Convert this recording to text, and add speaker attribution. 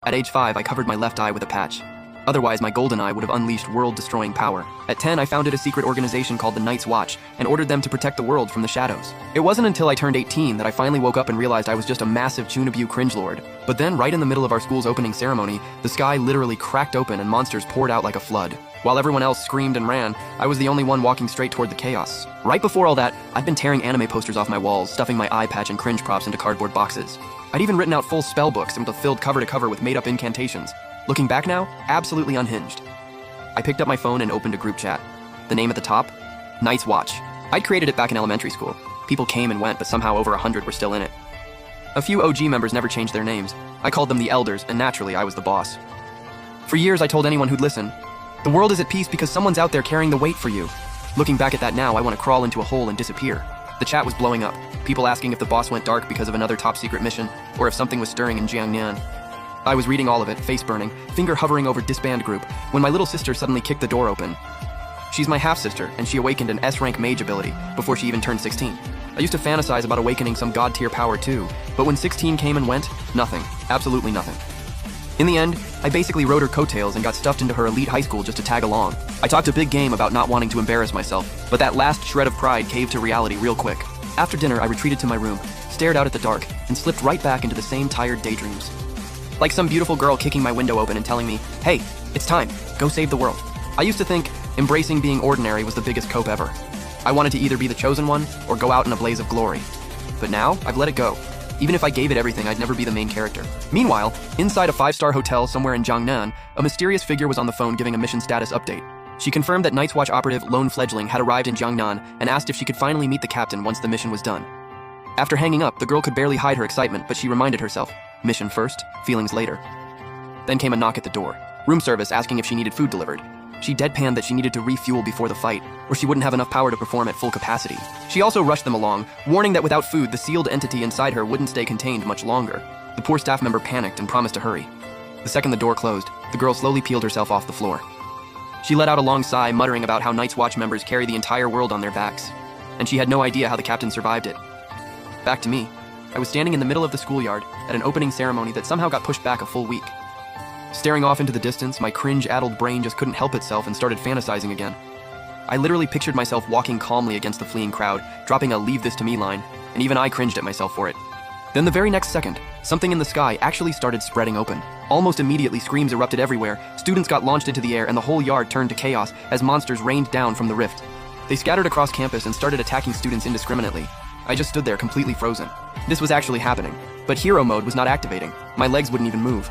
Speaker 1: At age 5, I covered my left eye with a patch. Otherwise, my golden eye would have unleashed world-destroying power. At 10, I founded a secret organization called the Night's Watch and ordered them to protect the world from the shadows. It wasn't until I turned 18 that I finally woke up and realized I was just a massive Chunabu cringelord. But then, right in the middle of our school's opening ceremony, the sky literally cracked open and monsters poured out like a flood. While everyone else screamed and ran, I was the only one walking straight toward the chaos. Right before all that, I'd been tearing anime posters off my walls, stuffing my eye patch and cringe props into cardboard boxes. I'd even written out full spell books and filled cover to cover with made-up incantations. Looking back now, absolutely unhinged. I picked up my phone and opened a group chat. The name at the top? Night's Watch. I'd created it back in elementary school. People came and went, but somehow over 100 were still in it. A few OG members never changed their names. I called them the Elders, and naturally, I was the boss. For years, I told anyone who'd listen, the world is at peace because someone's out there carrying the weight for you. Looking back at that now, I want to crawl into a hole and disappear. The chat was blowing up. People asking if the boss went dark because of another top-secret mission, or if something was stirring in Jiangnan. I was reading all of it, face burning, finger hovering over disband group, when my little sister suddenly kicked the door open. She's my half-sister, and she awakened an S-rank mage ability before she even turned 16. I used to fantasize about awakening some god-tier power too, but when 16 came and went, nothing. Absolutely nothing. In the end, I basically rode her coattails and got stuffed into her elite high school just to tag along. I talked a big game about not wanting to embarrass myself, but that last shred of pride caved to reality real quick. After dinner, I retreated to my room, stared out at the dark, and slipped right back into the same tired daydreams. Like some beautiful girl kicking my window open and telling me, hey, it's time, go save the world. I used to think embracing being ordinary was the biggest cope ever. I wanted to either be the chosen one or go out in a blaze of glory. But now, I've let it go. Even if I gave it everything, I'd never be the main character. Meanwhile, inside a 5-star hotel somewhere in Jiangnan, a mysterious figure was on the phone giving a mission status update. She confirmed that Night's Watch operative Lone Fledgling had arrived in Jiangnan and asked if she could finally meet the captain once the mission was done. After hanging up, the girl could barely hide her excitement, but she reminded herself, mission first, feelings later. Then came a knock at the door. Room service asking if she needed food delivered. She deadpanned that she needed to refuel before the fight, or she wouldn't have enough power to perform at full capacity. She also rushed them along, warning that without food, the sealed entity inside her wouldn't stay contained much longer. The poor staff member panicked and promised to hurry. The second the door closed, the girl slowly peeled herself off the floor. She let out a long sigh, muttering about how Night's Watch members carry the entire world on their backs, and she had no idea how the captain survived it. Back to me. I was standing in the middle of the schoolyard at an opening ceremony that somehow got pushed back a full week. Staring off into the distance, my cringe-addled brain just couldn't help itself and started fantasizing again. I literally pictured myself walking calmly against the fleeing crowd, dropping a "leave this to me" line, and even I cringed at myself for it. Then the very next second, something in the sky actually started spreading open. Almost immediately, screams erupted everywhere, students got launched into the air, and the whole yard turned to chaos as monsters rained down from the rift. They scattered across campus and started attacking students indiscriminately. I just stood there completely frozen. This was actually happening, but hero mode was not activating. My legs wouldn't even move.